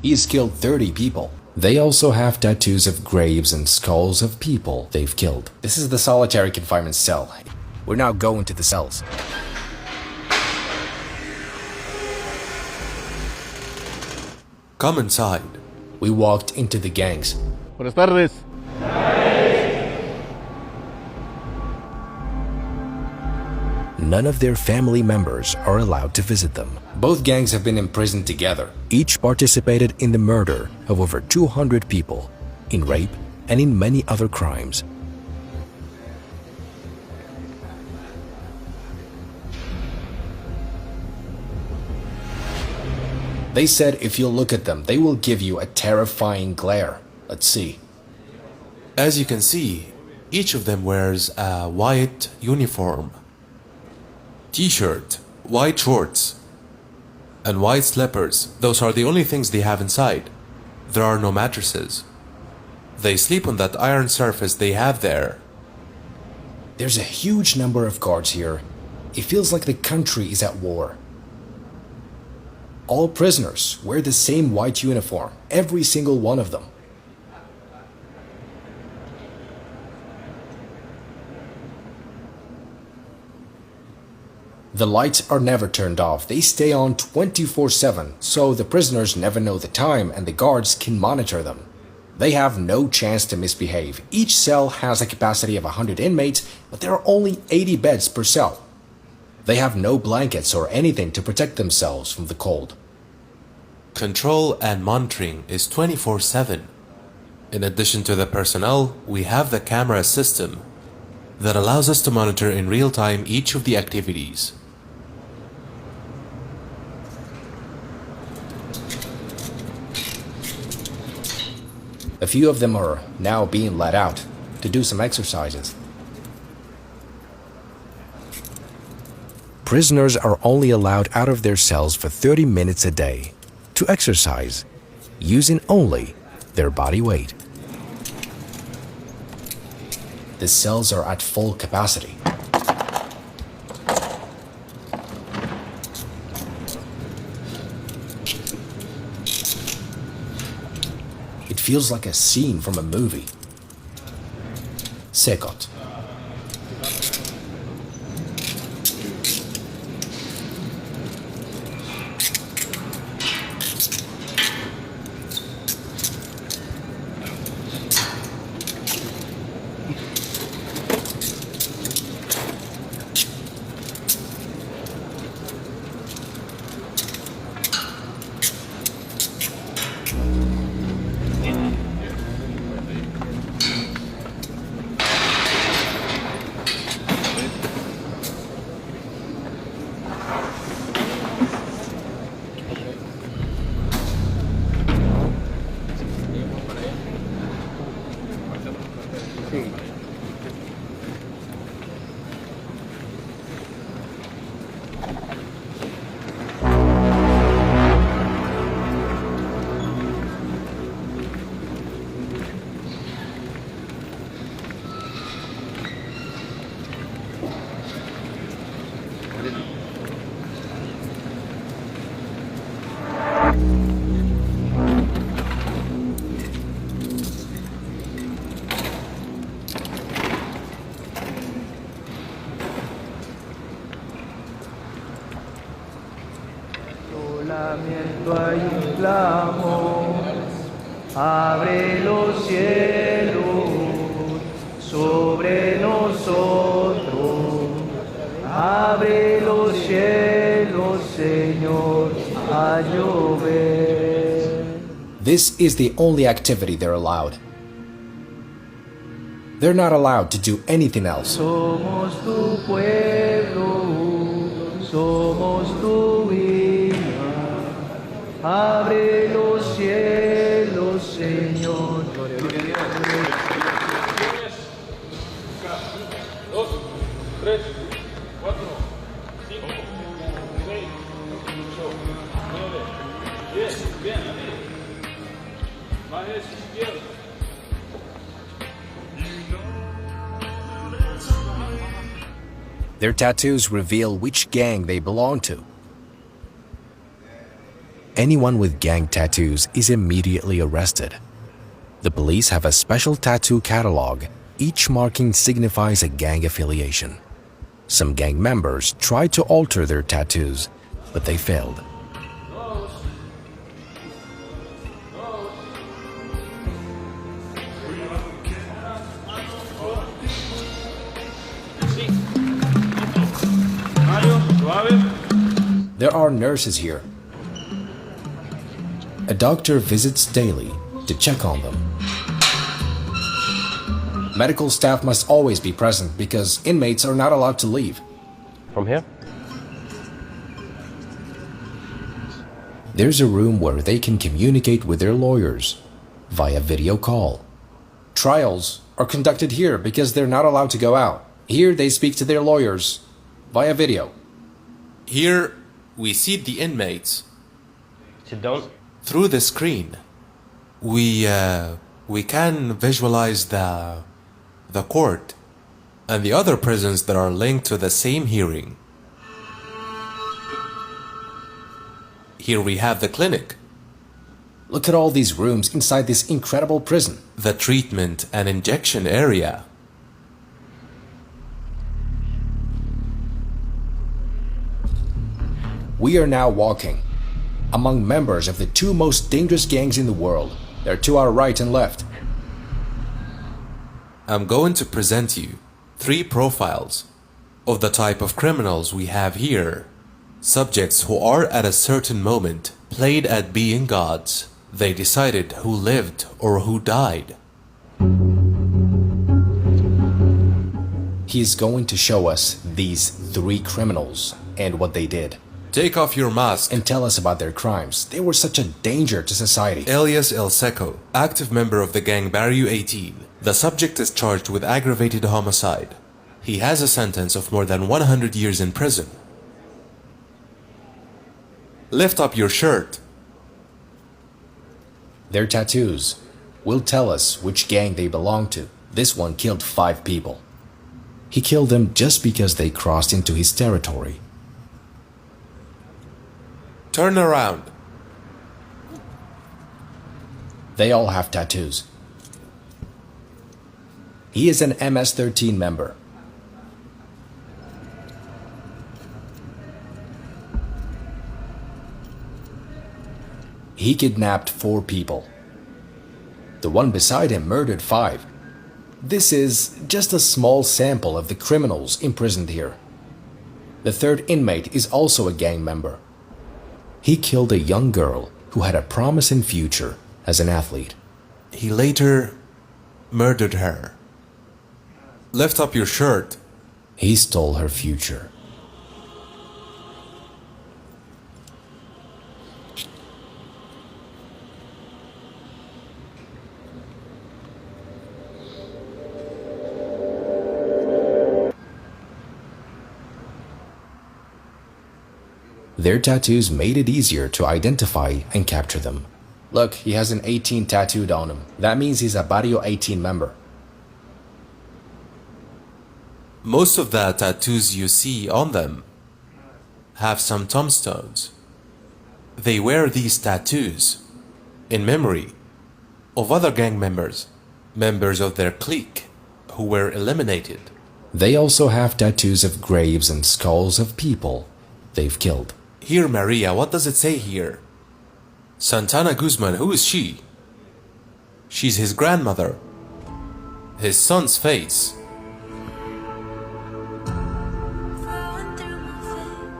He's killed 30 people. They also have tattoos of graves and skulls of people they've killed. This is the solitary confinement cell. We're now going to the cells. Come inside. We walked into the gangs. Buenas tardes. None of their family members are allowed to visit them. Both gangs have been imprisoned together. Each participated in the murder of over 200 people, in rape, and in many other crimes. They said if you look at them, they will give you a terrifying glare. Let's see. As you can see, each of them wears a white uniform, t-shirt, white shorts, and white slippers. Those are the only things they have inside. There are no mattresses. They sleep on that iron surface they have there. There's a huge number of guards here. It feels like the country is at war. All prisoners wear the same white uniform, every single one of them. The lights are never turned off. They stay on 24/7, so the prisoners never know the time and the guards can monitor them. They have no chance to misbehave. Each cell has a capacity of 100 inmates, but there are only 80 beds per cell. They have no blankets or anything to protect themselves from the cold. Control and monitoring is 24/7. In addition to the personnel, we have the camera system that allows us to monitor in real time each of the activities. A few of them are now being let out to do some exercises. Prisoners are only allowed out of their cells for 30 minutes a day to exercise, using only their body weight. The cells are at full capacity. It feels like a scene from a movie. Sekot. Hay un clamor, abre los cielos sobre nosotros, abre los cielos, Señor, a llover. This is the only activity they're allowed. They're not allowed to do anything else. Somos tu pueblo, somos tu hija. Abre los cielos, Señor. Dos, tres, cuatro, cinco, seis, ocho, nueve, 10. Bien. Más izquierdo. Their tattoos reveal which gang they belong to. Anyone with gang tattoos is immediately arrested. The police have a special tattoo catalog. Each marking signifies a gang affiliation. Some gang members tried to alter their tattoos, but they failed. There are nurses here. A doctor visits daily to check on them. Medical staff must always be present because inmates are not allowed to leave. From here? There's a room where they can communicate with their lawyers via video call. Trials are conducted here because they're not allowed to go out. Here they speak to their lawyers via video. Here we seat the inmates Sit down. through the screen. We can visualize the court and the other prisons that are linked to the same hearing. Here we have the clinic, Look at all these rooms inside this incredible prison. the treatment and injection area. We are now walking among members of the two most dangerous gangs in the world. They're to our right and left. I'm going to present you 3 profiles of the type of criminals we have here. Subjects who are at a certain moment played at being gods. They decided who lived or who died. He is going to show us these 3 criminals and what they did, Take off your mask. and tell us about their crimes. They were such a danger to society. Elias El Seco, active member of the gang Barrio 18. The subject is charged with aggravated homicide. He has a sentence of more than 100 years in prison. Lift up your shirt. Their tattoos will tell us which gang they belong to. This one killed 5 people. He killed them just because they crossed into his territory. Turn around. They all have tattoos. He is an MS-13 member. He kidnapped 4 people. The one beside him murdered 5. This is just a small sample of the criminals imprisoned here. The 3rd inmate is also a gang member. He killed a young girl who had a promising future as an athlete. He later murdered her. Lift up your shirt. He stole her future. Their tattoos made it easier to identify and capture them. Look, he has an 18 tattooed on him. That means he's a Barrio 18 member. Most of the tattoos you see on them have some tombstones. They wear these tattoos in memory of other gang members, members of their clique who were eliminated. They also have tattoos of graves and skulls of people they've killed. Here, Maria, what does it say here? Santana Guzman, who is she? She's his grandmother. His son's face.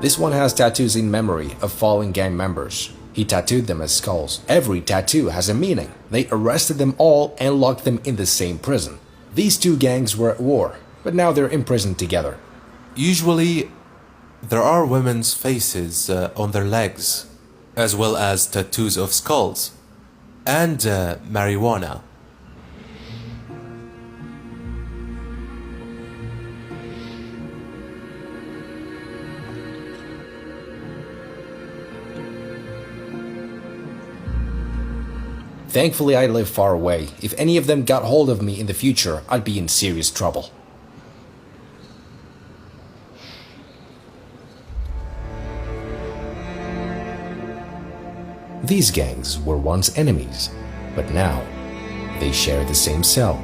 This one has tattoos in memory of fallen gang members. He tattooed them as skulls. Every tattoo has a meaning. They arrested them all and locked them in the same prison. These 2 gangs were at war, but now they're imprisoned together. Usually, there are women's faces on their legs, as well as tattoos of skulls and marijuana. Thankfully, I live far away. If any of them got hold of me in the future, I'd be in serious trouble. These gangs were once enemies, but now they share the same cell.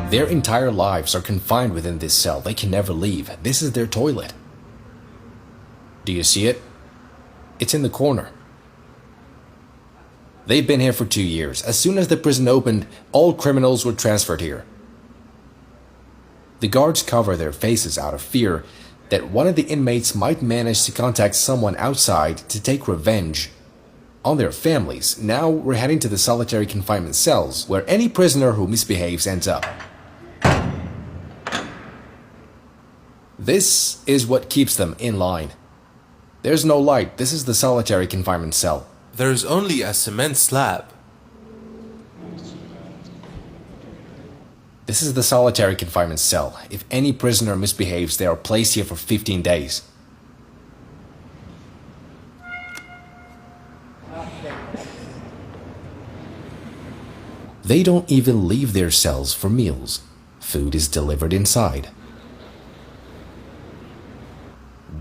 Their entire lives are confined within this cell. They can never leave. This is their toilet. Do you see it? It's in the corner. They've been here for 2 years. As soon as the prison opened, all criminals were transferred here. The guards cover their faces out of fear that one of the inmates might manage to contact someone outside to take revenge on their families. Now we're heading to the solitary confinement cells, where any prisoner who misbehaves ends up. This is what keeps them in line. There's no light. This is the solitary confinement cell. There's only a cement slab. This is the solitary confinement cell. If any prisoner misbehaves, they are placed here for 15 days. They don't even leave their cells for meals. Food is delivered inside.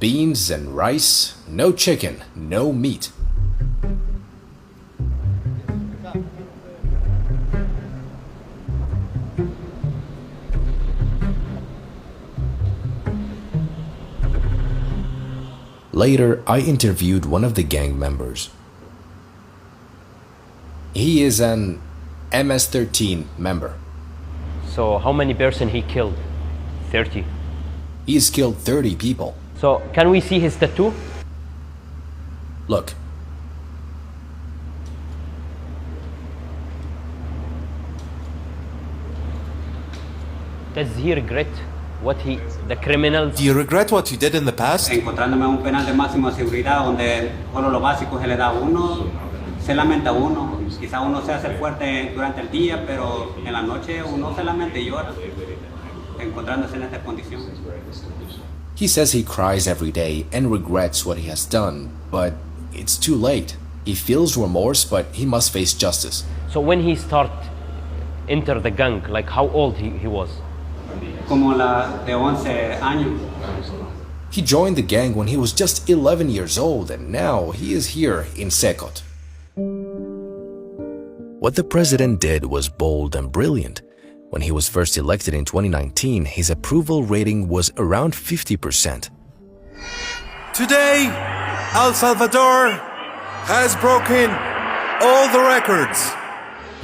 Beans and rice, no chicken, no meat. Later, I interviewed one of the gang members. He is an MS-13 member. So how many person he killed? 30. He has killed 30 people. So can we see his tattoo? Look. Does he regret what the criminals? Do you regret what you did in the past? Encontrándome un penal de máxima seguridad donde solo lo básico se le da a uno, se lamenta uno, quizá uno se hace fuerte durante el día, pero en la noche uno se lamenta y llora, encontrándose en esta condición. He says he cries every day and regrets what he has done, but it's too late. He feels remorse, but he must face justice. So when he enter the gang, like how old he was? Como la de 11 años. He joined the gang when he was just 11 years old, and now he is here in Secot. What the president did was bold and brilliant. When he was first elected in 2019, his approval rating was around 50%. Today, El Salvador has broken all the records.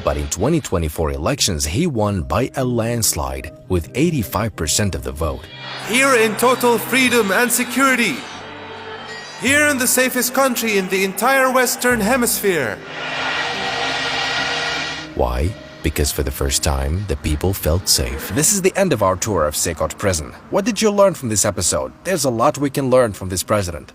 But in 2024 elections, he won by a landslide with 85% of the vote. Here in total freedom and security. Here in the safest country in the entire Western Hemisphere. Why? Because for the first time, the people felt safe. This is the end of our tour of Secot prison. What did you learn from this episode? There's a lot we can learn from this president.